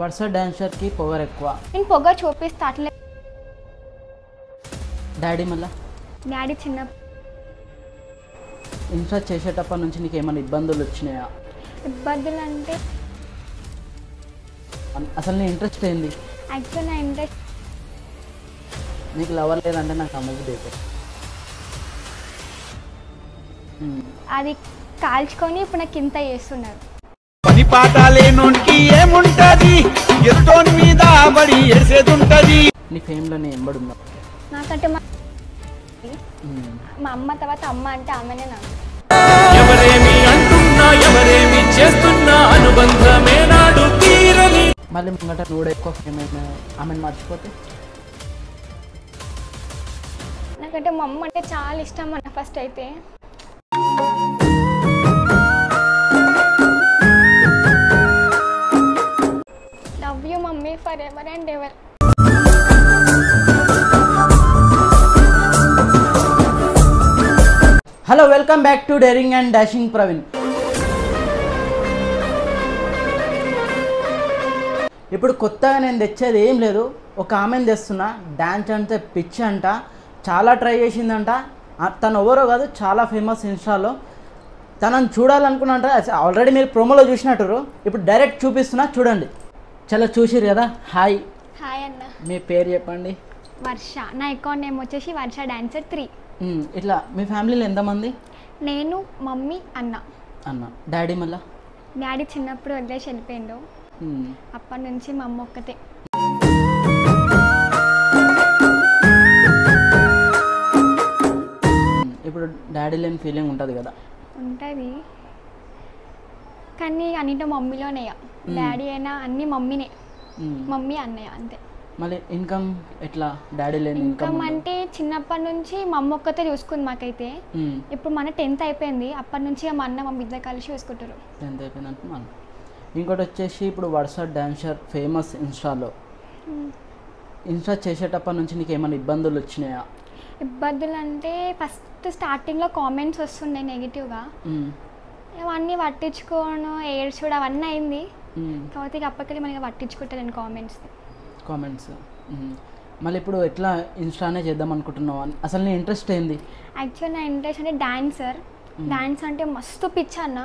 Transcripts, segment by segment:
వర్ష డాన్సర్కి పొగరు ఎక్కువ. నేను పొగరు చూపిస్తా అట్లే. డాడీ మళ్ళా డాడీ చిన్న ఇన్స్టా చేసేటప్పటి నుంచి నీకు ఏమైనా ఇబ్బందులు వచ్చినాయా? ఇబ్బందులు అంటే అసలు నీ ఇంట్రెస్ట్ ఏంది? యాక్చువల్ నా ఇంట్రెస్ట్ నీకు లవర్ లేదంటే నాకు అమ్మకి దేకు. అది కాల్చుకొని ఇప్పుడు నాకు ఇంత చేస్తున్నారు. పని పాట లేనోనికి ఏముంటది, ఎత్తోని మీద బడి ఏసేదుంటది. నీ ఫేమ్లో నీ ఎంబడున్నా? నాకంటే మా అమ్మ తర్వాత అమ్మ అంటే ఆమెనే నాకు. ఎవరేమి అంటున్నా ఎవరేమి చేస్తున్నా అనుబంధమే నాడు తీరని. మళ్ళీ ముంగట నువ్వు ఎక్కువ ఫేమ్ అయినా ఆమెను మర్చిపోతే? నాకంటే మా అమ్మ అంటే చాలా ఇష్టం అన్న. ఫస్ట్ అయితే love you mummy for ever and ever. Hello, welcome back to daring and dashing Praveen. ఇప్పుడు కొత్తగా నేను తెచ్చేది ఏం లేదు, ఒక ఆమెను తెస్తున్నా. డ్యాన్స్ అంటే పిచ్ అంట, చాలా ట్రై చేసిందంట. తను ఎవరో కాదు, చాలా ఫేమస్ ఇన్స్టాలో. తనని చూడాలనుకున్నంట. ఆల్రెడీ మీరు ప్రోమోలో చూసినట్టు, ఇప్పుడు డైరెక్ట్ చూపిస్తున్నా చూడండి. చాలా చూసిరు కదా. హాయ్. హాయ్ అన్న. మీ పేరు చెప్పండి. వర్ష. నా అకౌంట్ నేమ్ వచ్చేసి వర్ష డాన్సర్ 3. ఇట్లా మీ ఫ్యామిలీలో ఎంతమంది? నేను, మమ్మీ, అన్న. డాడీ మళ్ళా? డాడీ చిన్నప్పుడు వదిలేసి వెళ్ళిపోయిండు. అప్పటి నుంచి మా అమ్మ ఒక్కతే. ఇప్పుడు డాడీ లేని ఫీలింగ్ ఉంటుంది కదా? ఉంటుంది, కానీ అన్నింటి మమ్మీలోనే. డాడీ అయినా అన్నీ మమ్మీనే. మమ్మీ అన్నయ్య అంతే. మళ్ళీ ఇన్కమ్ ఎట్లా? డాడీ లేని ఇన్కమ్ అంటే చిన్నప్పటి నుంచి మా అమ్మ ఒక్కతే చూసుకుంది మాకైతే. ఇప్పుడు మన 10th అయిపోయింది, అప్పటి నుంచి మా అన్న మమ్మీ ఇద్దరు కలిసి చూసుకుంటారు. 10th అయిపోయింది అంటున్నాను. ఇంకోటి వచ్చేసి ఇప్పుడు వర్ష డాన్సర్ ఫేమస్ ఇన్స్టాలో. ఇన్స్టా చేసేటప్పటి నుంచి నీకు ఏమైనా ఇబ్బందులు వచ్చినాయా? ఇబ్బందులు అంటే ఫస్ట్ స్టార్టింగ్లో కామెంట్స్ వస్తుండే నెగిటివ్గా. అవన్నీ పట్టించుకోను, ఏడ్చుడు అవన్నీ అయింది. కాబట్టి ఇక అప్పటికెళ్ళి మనకి పట్టించుకుంటాను కామెంట్స్. మళ్ళీ ఇప్పుడు ఎట్లా ఇన్స్టానే చేద్దాం అనుకుంటున్నావు? అసలు నీ ఇంట్రెస్ట్ ఏంది? యాక్చువల్ నా ఇంట్రెస్ట్ అంటే డాన్స్ అంటే మస్తు పిచ్చి అన్న.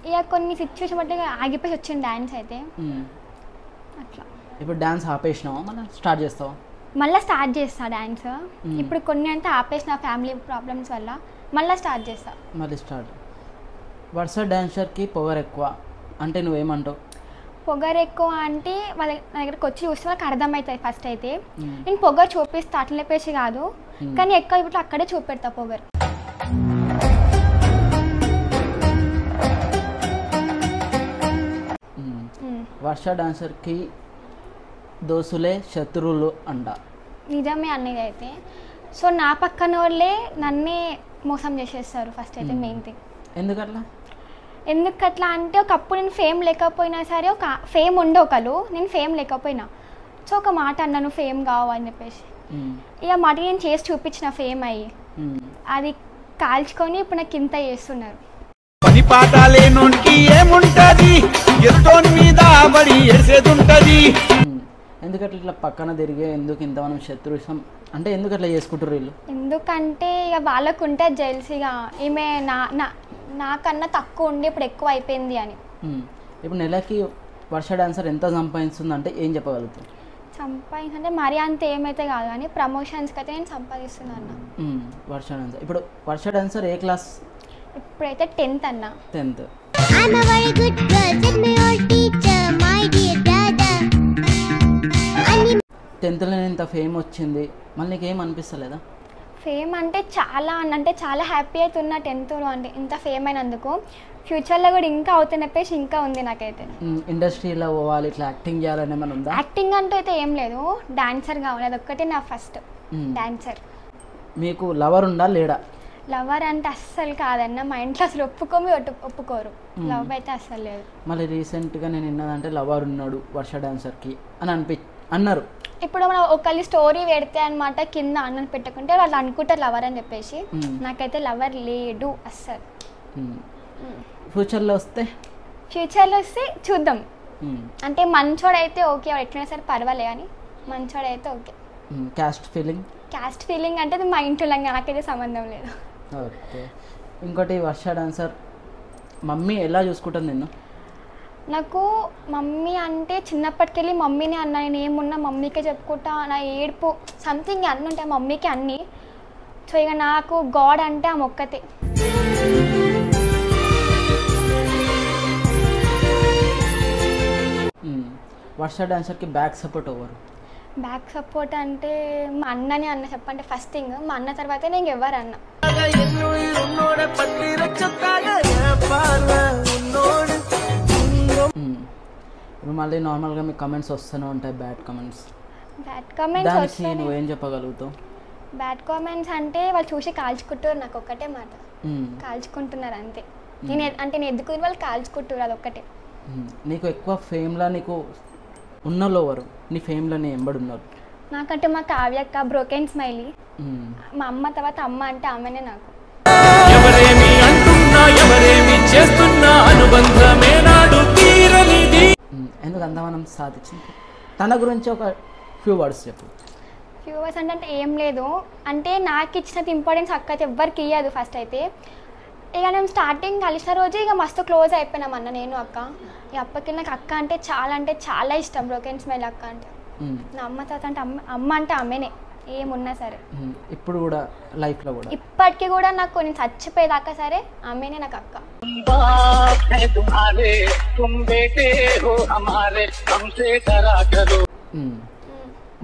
ఇక కొన్ని సిచ్యువేషన్ బట్టి ఆగిపోయి వచ్చింది డాన్స్ అయితే. అట్లా ఇప్పుడు డాన్స్ ఆపేసినావా, మళ్ళీ స్టార్ట్ చేస్తావా? మళ్ళీ స్టార్ట్ చేస్తా డాన్స్. ఇప్పుడు కొన్ని అంటే ఆపేసిన ఫ్యామిలీ ప్రాబ్లమ్స్ వల్ల, మళ్ళీ స్టార్ట్ చేస్తా. మళ్ళీ స్టార్ట్. వర్ష డాన్సర్కి పొగరు ఎక్కువ అంటే నువ్వేమంటావు? పొగరు ఎక్కువ అంటే వాళ్ళ నా దగ్గరకు వచ్చి చూస్తే వాళ్ళకి అర్థమవుతుంది. ఫస్ట్ అయితే నేను పొగరు చూపిస్తా, అట్లా చెప్పేసి కాదు, కానీ ఎక్కువ ఇప్పుడు అక్కడే చూపెడతా పొగరు. వర్ష డాన్సర్కి దోస్తులే శత్రువులు అంట. నిజమే అనేది అయితే. సో నా పక్కన వాళ్ళే నన్నే మోసం చేసేస్తారు ఫస్ట్ అయితే. మెయిన్ థింగ్ ఎందుకట్లా అంటే, ఒకప్పుడు నేను ఫేమ్ లేకపోయినా సరే, ఒక ఫేమ్ ఉండే ఒకళ్ళు, నేను ఫేమ్ లేకపోయినా సో ఒక మాట అన్నాను ఫేమ్ కావని చెప్పేసి. ఇక మాట నేను చేసి చూపించిన ఫేమ్ అయ్యి, అది కాల్చుకొని ఇప్పుడు నాకు ఇంత చేస్తున్నారు. పని పాట లేనోనికి ఏముంటది, ఎత్తోని మీద బడి ఏసేదుంటది. ఎందుకట్లా ఇట్లా పక్కన తిరిగే, ఎందుకు ఇంతమంది శత్రుత్వం అంటే ఎందుకు అట్లా చేసుకుంటారు వీళ్ళు? ఎందుకంటే ఇక వాళ్ళకు ఉంటే జెల్సీగా, ఈమె నాకన్నా తక్కువ ఉండి ఇప్పుడు ఎక్కువ అయిపోయింది అని. ఇప్పుడు నెలకి వర్ష డాన్సర్ ఎంత సంపాదిస్తుంది అంటే ఏం చెప్పగలుగుతావు? సంపాదించంటే మరీ అంత ఏమైతే కాదు, కానీ ప్రమోషన్స్కి అయితే నేను సంపాదిస్తున్నాను. వర్ష డాన్సర్. ఇప్పుడు వర్ష డాన్సర్ ఏ క్లాస్? ఇప్పుడైతే 10th అన్న. 10th. టెన్త్లో ఇంత ఫేమ్ వచ్చింది, మళ్ళీ నీకేం అనిపిస్తలేదా? ఫేమ్ అంటే చాలా హ్యాపీ అవుతున్నా 10thలో అంటే ఇంత ఫేమ్ అయినందుకు. ఫ్యూచర్లో కూడా ఇంకా అవుతున్న చెప్పేసి ఇంకా ఉంది నాకైతే. ఇండస్ట్రీలో పోవాలి, ఇట్లా యాక్టింగ్ చేయాలని ఏమైనా ఉందా? యాక్టింగ్ అంటూ అయితే ఏం లేదు, డాన్సర్ కావాలి, అదొక్కటే నా ఫస్ట్ డాన్సర్. మీకు లవర్ ఉందా లేడా? లవర్ అంటే అస్సలు కాదన్న, మా ఇంట్లో అసలు ఒప్పుకోరు. లవ్ అయితే అస్సలు లేదు. మళ్ళీ రీసెంట్గా నేను విన్నదంటే లవర్ ఉన్నాడు వర్ష డాన్సర్కి అని అన్నారు. ఇప్పుడు మనం ఒకళ్ళు స్టోరీ పెడితే అనమాట, కింద అన్నని పెట్టుకుంటే వాళ్ళు అనుకుంటారు లవర్ అని చెప్పేసి. నాకైతే లవర్ లేడు అస్సలు. ఫ్యూచర్లో వస్తే చూద్దాం. అంటే మంచోడైతే ఓకే, వాడు ఎట్లయినా సరే పర్వాలే అని మంచోడైతే ఓకే. క్యాస్ట్ ఫీలింగ్ అంటే అది మా ఇంట్లో నాకైతే సంబంధం లేదు. ఓకే. ఇంకోటి వర్ష డాన్సర్ మమ్మీ ఎలా చూసుకుంటుంది నిన్ను? నాకు మమ్మీ అంటే చిన్నప్పటికెళ్ళి మమ్మీనే అన్న, నేను ఏమున్నా మమ్మీకే చెప్పుకుంటా, నా ఏడుపు సంథింగ్ అన్నీ ఉంటాయి మమ్మీకి అన్నీ. సో ఇక నాకు గాడ్ అంటే ఆమె ఒక్కతే. వర్ష డాన్సర్కి బ్యాక్ సపోర్ట్ ఎవరు? బ్యాక్ సపోర్ట్ అంటే మా అన్ననే అన్న చెప్పంటే ఫస్ట్ థింగ్ మా అన్న తర్వాతే నేను ఎవరు అన్న. ఇప్పుడు మళ్ళీ నార్మల్గా మీకు కమెంట్స్ వస్తూనే ఉంటాయి, బ్యాడ్ కమెంట్స్ నువ్వేం చెప్పగలుగుతావు? బ్యాడ్ కామెంట్స్ అంటే వాళ్ళు చూసి కాల్చుకుంటారు, నాకు ఒక్కటే మాట, కాల్చుకుంటున్నారు అంతే. నేను ఎదుకుని వాళ్ళు కాల్చుకుంటారు, అది ఒక్కటే. నీకు ఎక్కువ ఫేమ్లా నీకు ఉన్నోళ్ళు ఎవరు? నీ ఫేమ్లో నీ ఎంబడి ఉన్నారు? నాకంటే మా కావ్యక్క, బ్రోకెన్ స్మైలీ, మా అమ్మ తర్వాత అమ్మ అంటే ఆమెనే నాకు. ఎవరేమి అంటున్నా ఎవరేమి చేస్తున్నా అనుబంధమే నాడు తీరనిది. ఎందుకు అంత మనం సాధించింది? తన గురించి ఒక ఫ్యూ వర్డ్స్ చెప్పు. ఫ్యూ వర్డ్స్ అంటే ఏం లేదు, అంటే నాకు ఇచ్చినంత ఇంపార్టెన్స్ అక్క అయితే ఎవ్వరికి ఇయ్యదు. ఫస్ట్ అయితే ఇక నేను స్టార్టింగ్ కలిసిన రోజు ఇక మస్తు క్లోజ్ అయిపోయినాం అన్న నేను అక్క. ఇక అప్పటికి నాకు అక్క అంటే చాలా ఇష్టం, బ్రోకెన్ స్మైల్ అక్క అంటే. నా అమ్మ తర్వాత అంటే అమ్మ అంటే అమ్మేనే ఏమున్నా సరే. ఇప్పుడు కూడా లైఫ్లో కూడా ఇప్పటికీ కూడా నాకు నేను చచ్చిపోయేదాకా సరే అమ్మేనే నాకు అక్క.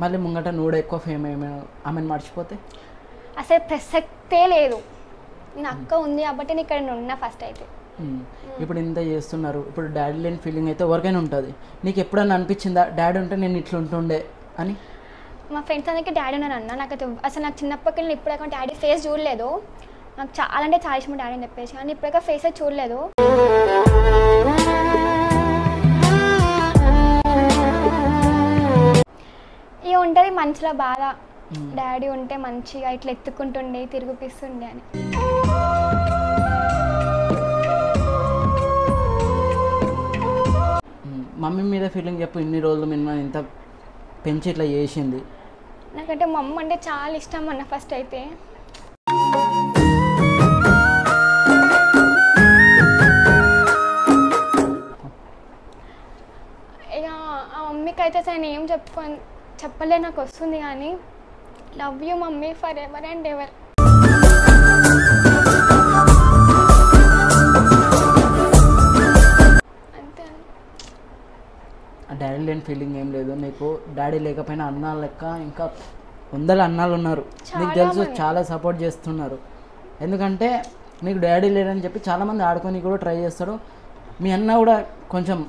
మళ్ళీ ముంగట నువ్వు ఎక్కువ ఫేమ్ ఆమెను మర్చిపోతే అసలు ప్రసక్తే లేదు. నేను అక్క ఉంది కాబట్టి నేను ఇక్కడ ఉన్నా ఫస్ట్ అయితే. ఇప్పుడు ఇంత చేస్తున్నారు, ఇప్పుడు డాడీ లేని ఫీలింగ్ అయితే ఎవరికైనా ఉంటుంది. నీకు ఎప్పుడన్నా అనిపించిందా డాడీ ఉంటే నేను ఇట్లా ఉంటుండే అని? మా ఫ్రెండ్స్ అందరికీ డాడీ ఉన్నాను అన్న. నాకు అసలు నాకు చిన్నప్పటికి నేను ఇప్పుడైనా డాడీ ఫేస్ చూడలేదు. నాకు చాలా అంటే చాలా ఇష్టం డాడీ అని చెప్పేసి, కానీ ఇప్పుడైనా ఫేస్ చూడలేదు. ఇక ఉంటుంది మనసులో బాధ, డాడీ ఉంటే మంచిగా ఇట్లా ఎత్తుకుంటుండే తిరిగిపిస్తుండే అని. మమ్మీ మీద ఫీలింగ్ చెప్పు. ఇన్ని రోజులు మిమ్మల్ని ఇంత పెంచి ఇట్లా చేసింది. నాకంటే మా అమ్మ అంటే చాలా ఇష్టం అన్న ఫస్ట్ అయితే. ఇక ఆ మమ్మీకి అయితే అసలు నేను ఏం చెప్పలే, నాకు వస్తుంది కానీ love you mummy for ever and ever. అంతే. డాడీ లేని ఫీలింగ్ ఏం లేదు నీకు. డాడీ లేకపోయినా అన్నాలు లెక్క ఇంకా 100 అన్నాలు ఉన్నారు, నీకు తెలుసు, చాలా సపోర్ట్ చేస్తున్నారు. ఎందుకంటే నీకు డాడీ లేడని చెప్పి చాలామంది ఆడుకొని కూడా ట్రై చేస్తాడు. మీ అన్న కూడా కొంచెం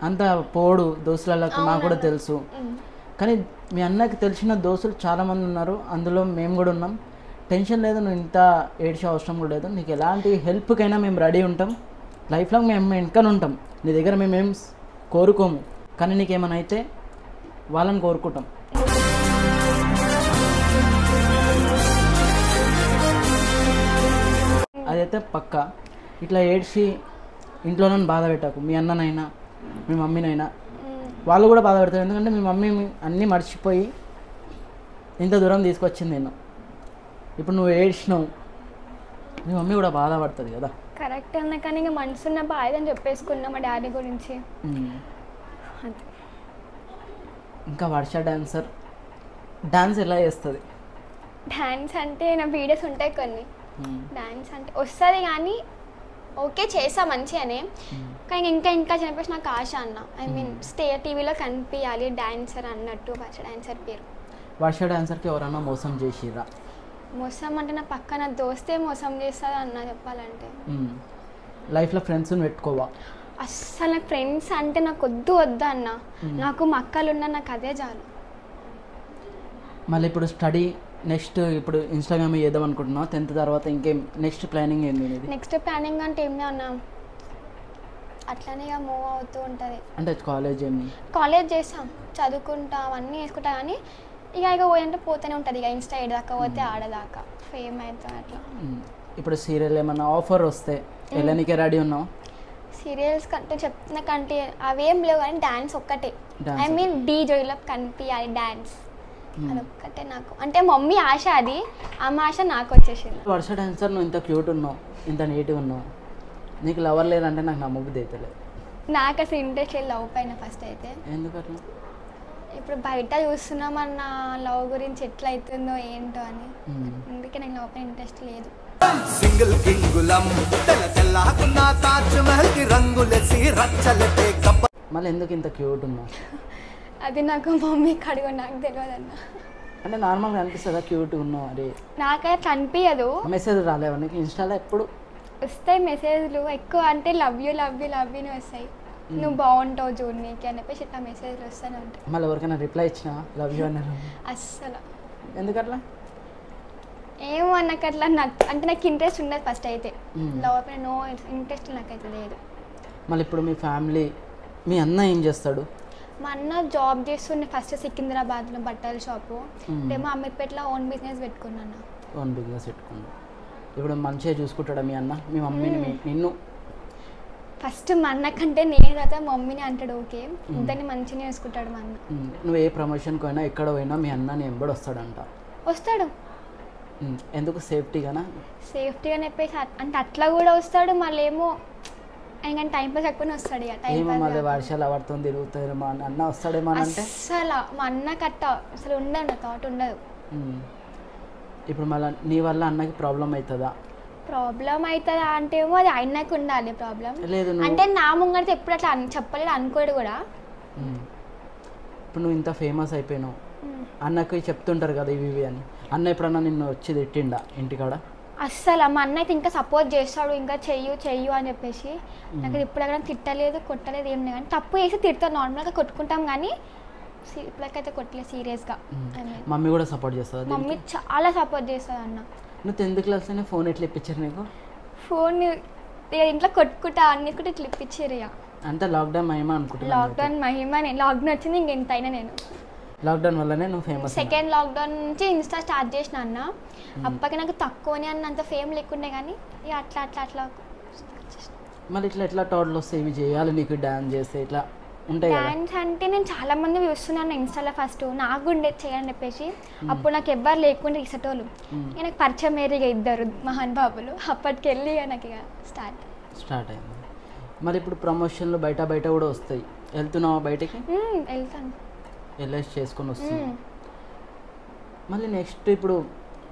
అంత పోడు దోస్తులకు, నాకు కూడా తెలుసు. కానీ మీ అన్నకి తెలిసిన దోస్తులు చాలామంది ఉన్నారు, అందులో మేము కూడా ఉన్నాం. టెన్షన్ లేదు, నువ్వు ఇంత ఏడ్చే అవసరం కూడా లేదు. నీకు ఎలాంటి హెల్ప్కైనా మేము రెడీ ఉంటాం. లైఫ్లో మేము వెనకనే ఉంటాం. నీ దగ్గర మేమేం కోరుకోము, కానీ నీకేమైనా అయితే వాళ్ళని కోరుకుంటాం. అదైతే పక్క. ఇట్లా ఏడ్చి ఇంట్లో నన్ను బాధ పెట్టకు. మీ అన్ననైనా మీ మమ్మీనైనా వాళ్ళు కూడా బాధ పెడతారు. ఎందుకంటే మీ మమ్మీ అన్నీ మర్చిపోయి ఇంత దూరం తీసుకొచ్చింది నేను. ఇప్పుడు నువ్వు ఏడ్చినావు, మీ మమ్మీ కూడా బాధపడుతుంది కదా. కరెక్ట్ అన్న, కానీ ఇంకా మనసున్న బాధ అని చెప్పేసుకున్నా మా డాడీ గురించి. ఇంకా వర్ష డాన్స్ ఎలా చేస్తుంది? డాన్స్ అంటే నా వీడియోస్ ఉంటాయి కొన్ని. డాన్స్ అంటే వస్తుంది కానీ ఓకే చేసా మంచిగానే, కానీ ఇంకా చెప్పేసి నాకు ఆశ అన్న. ఐ మీన్ టీవీలో కనిపించాలి డాన్సర్ అన్నట్టు. వర్ష డాన్సర్ పేరు. వర్ష డాన్సర్కి ఎవరన్నా మోసం చేసిరా? మోసం అంటే నా పక్కన దోస్తే మోసం చేస్తుంది అన్న చెప్పాలంటే. లైఫ్లో ఫ్రెండ్స్ని పెట్టుకోవా? అస్సలు నాకు ఫ్రెండ్స్ అంటే నాకు వద్దు అన్న. నాకు మా అక్కలు ఉన్నా నాకు అదే చాలు. మళ్ళీ ఇప్పుడు స్టడీ నెక్స్ట్ ఇప్పుడు ఇన్స్టాగ్రామ్ చేద్దాం అనుకుంటున్నావు 10th తర్వాత? ఇంకేం నెక్స్ట్ ప్లానింగ్ ఏంది? నెక్స్ట్ ప్లానింగ్ అంటే ఏమి అన్న, అట్లానే ఇక మూవ్ అవుతూ ఉంటుంది. అంటే కాలేజ్ చేస్తాం, చదువుకుంటా అవన్నీ వేసుకుంటా, కానీ ఇక పోయంటే పోతూనే ఉంటుంది. ఇక ఇన్స్టా ఏడాకా పోతే ఆడదాకా ఫేమ్ అవుతాం అట్లా. ఇప్పుడు సీరియల్ ఏమన్నా ఆఫర్ వస్తే వెళ్ళనికే రెడీ ఉన్నావు? సీరియల్స్ కంటే చెప్తున్న కంటే అవేం లేవు కానీ డాన్స్ ఒక్కటే. ఐ మీన్ డీ జోయిలో కనిపించాలి డాన్స్, అదొక్కటే నాకు. అంటే మమ్మీ ఆశ, అది అమ్మ ఆశ నాకు వచ్చేసింది. వర్ష డాన్సర్ నువ్వు ఇంత క్యూట్ ఉన్నావు, ఇంత నీట్గా ఉన్నావు, నీకు లవర్ లేదంటే నాకు నమ్మబుద్ధి అవుతలేదు. నాకు అసలు ఇంట్రెస్ట్ లేదు లవ్ పైన ఫస్ట్ అయితే. ఎందుకు అట్లా? ఇప్పుడు బయట చూస్తున్నామన్న లవ్ గురించి ఎట్లా అవుతుందో ఏంటో అని, అందుకే నాకు లవ్ పైన ఇంట్రెస్ట్ లేదు. సింగిల్ గింగులం తెల్ల తెల్లకున్న తాజ్ మహల్ కి రంగులేసి రచ్చలతే కప్ప. మళ్ళీ ఎందుకు ఇంత క్యూట్ ఉన్నావు? అది నాకు మమ్మీ కడుగు, నాకు తెలియదు అన్న. అంటే నార్మల్గా అనిపిస్తుందా క్యూట్గా ఉన్నావు? అది నాకైతే కనిపించదు. మెసేజ్ రాలేవా నీకు ఇన్స్టాలో? ఎప్పుడు వస్తాయి మెసేజ్లు, ఎక్కువ అంటే love you love you love యూని వస్తాయి. నువ్వు బాగుంటావు చూడనీకి అని చెప్పేసి ఇట్లా మెసేజ్లు వస్తూనే ఉంటాయి. మళ్ళీ ఎవరికైనా రిప్లై ఇచ్చినా లవ్ యూ అన్నారు? అస్సలు. ఎందుకట్లా? ఏమో నాకు అట్లా, అంటే నాకు ఇంట్రెస్ట్ ఉండదు ఫస్ట్ అయితే. లవ్ పైన నో ఇంట్రెస్ట్ నాకైతే లేదు. మళ్ళీ ఇప్పుడు మీ ఫ్యామిలీ, మీ అన్న ఏం చేస్తాడు? మా అన్న జాబ్ చేస్తుండే ఫస్ట్ సికింద్రాబాద్లో బట్టల షాపు, ఏమో అమీర్పేటలో ఓన్ బిజినెస్ పెట్టుకున్నాను. ఓన్ బిజినెస్ పెట్టుకున్నాను. ఇప్పుడు మంచిగా చూసుకుంటాడా మీ అన్న మీ మమ్మీని నిన్ను? ఫస్ట్ మా అన్న కంటే నేను తర్వాత మమ్మీని అంటాడు. ఓకే, ఇద్దరిని మంచిగా చూసుకుంటాడు మా అన్న. నువ్వు ఏ ప్రమోషన్కి పోయినా ఎక్కడ పోయినా మీ అన్న నీ ఎంబడి వస్తాడంట. వస్తాడు. ఎందుకు? సేఫ్టీగానా? సేఫ్టీ అని చెప్పేసి అంటే అట్లా కూడా వస్తాడు. మళ్ళీ ఏమో ఎందుకంటే టైం పాస్ ఎక్కువనే వస్తాడు. ఇక టైం ఏమో పాస్ మళ్ళీ వర్షాలు ఎవరితో తిరుగుతారు మా అన్న వస్తాడేమో అని అంటే అసలు మా అన్న కట్ట అసలు ఉండదు, థాట్ ఉండదు. ఇప్పుడు మళ్ళీ నీ వల్ల అన్నకి ప్రాబ్లం అవుతుందా? ప్రాబ్లం అవుతుందా అంటే ఏమో అది ఆయనకు ఉండాలి ప్రాబ్లం. లేదు అంటే నా ముంగడితే ఎప్పుడు అట్లా చెప్పలేదు, అనుకోడు కూడా. ఇప్పుడు నువ్వు ఇంత ఫేమస్ అయిపోయినావు, అన్నకి చెప్తుంటారు కదా ఇవి అని. అన్న ఎప్పుడన్నా నిన్ను వచ్చి తిట్టిండా ఇంటికాడ? అస్సలు మా అన్న అయితే ఇంకా సపోర్ట్ చేస్తాడు, ఇంకా చెయ్యు అని చెప్పేసి. నాకు ఇప్పుడు ఎక్కడ తిట్టలేదు కొట్టలేదు ఏం లేదు, కానీ తప్పు చేసి తిడతాను. నార్మల్గా కొట్టుకుంటాం కానీ ఇప్పటికైతే కొట్టలేదు సీరియస్గా. మమ్మీ కూడా సపోర్ట్ చేస్తుంది? మమ్మీ చాలా సపోర్ట్ చేస్తుంది అన్న. నువ్వు 10th క్లాస్లోనే ఫోన్ ఎట్లా ఇప్పించారు నీకు? ఫోన్ ఇంట్లో కొట్టుకుంటా అన్ని కూడా ఇట్లా ఇప్పించారు. ఇక అంతా లాక్డౌన్ మహిమ అనుకుంటున్నాను. లాక్డౌన్ మహిమనే. లాక్డౌన్ వచ్చింది ఇంక ఎంతైనా నేను లాక్డౌన్ వల్లనే నువ్వు ఫేమస్. సెకండ్ లాక్డౌన్ నుంచి ఇన్స్టా స్టార్ట్ చేసిన అన్న. అప్పటికి నాకు తక్కువనే అన్నంత ఫేమ్ లేకుండే కానీ ఇక అట్లా అట్లా అట్లా. మళ్ళీ ఇట్లా ఎట్లా టాడ్లు వస్తాయి ఇవి చేయాలి నీకు డాన్స్ చేస్తే ఇట్లా ఉంటాయి కదా? డాన్స్ అంటే నేను చాలా మంది చూస్తున్నాను ఇన్స్టాలో. ఫస్ట్ నాకు ఉండేది చేయని చెప్పేసి, అప్పుడు నాకు ఎవ్వరు లేకుండా ఇసటోళ్ళు. నాకు పరిచయం ఏరిగా ఇద్దరు మహాన్ బాబులు. అప్పటికి వెళ్ళి నాకు ఇక స్టార్ట్ అయింది. మరి ఇప్పుడు ప్రమోషన్లు బయట కూడా వస్తాయి, వెళ్తున్నావా బయటికి? వెళ్తాను, వెళ్ళేసి చేసుకొని వస్తుంది. మళ్ళీ నెక్స్ట్ ఇప్పుడు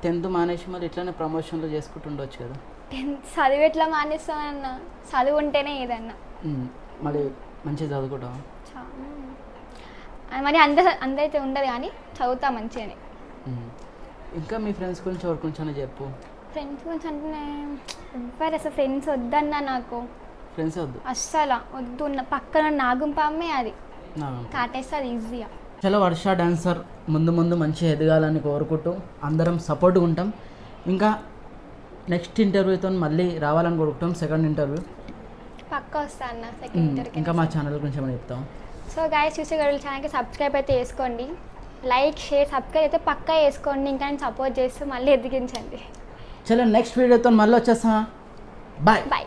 10th మానేసి మళ్ళీ ఇట్లానే ప్రమోషన్లు చేసుకుంటుండొచ్చు కదా? 10th చదువు ఎట్లా మానేస్తామన్న? చదువు ఉంటేనే ఏదన్నా. మరి మంచిగా చదువుకుంటావా? మరి అందరైతే ఉండదు కానీ చదువుతా మంచిగానే. ఇంకా మీ ఫ్రెండ్స్ గురించి ఎవరి గురించి చెప్పు. ఫ్రెండ్స్ గురించి అంటే ఎవ్వరు అసలు ఫ్రెండ్స్ వద్దన్నా నాకు. ఫ్రెండ్స్ వద్దు అస్సలు వద్దు. పక్కన నాగుంపమ్మే అది కాటేస్తుంది ఈజీగా. చలో వర్ష డాన్సర్ ముందు మంచిగా ఎదగాలని కోరుకుంటూ అందరం సపోర్ట్గా ఉంటాం. ఇంకా నెక్స్ట్ ఇంటర్వ్యూతో మళ్ళీ రావాలని కోరుకుంటాం. సెకండ్ ఇంటర్వ్యూ పక్కా వస్తా అన్న సెకండ్ ఇంటర్వ్యూ. ఇంకా మా ఛానల్ గురించి ఏమైనా చెప్తాం? సో గాయస్, చూసే గడుల ఛానల్కి సబ్స్క్రైబ్ అయితే చేసుకోండి. లైక్ షేర్ సబ్స్క్రైబ్ అయితే పక్కా వేసుకోండి. ఇంకా నేను సపోర్ట్ చేస్తూ మళ్ళీ ఎదిగించండి. చలో నెక్స్ట్ వీడియోతో మళ్ళీ వచ్చేస్తా. బాయ్.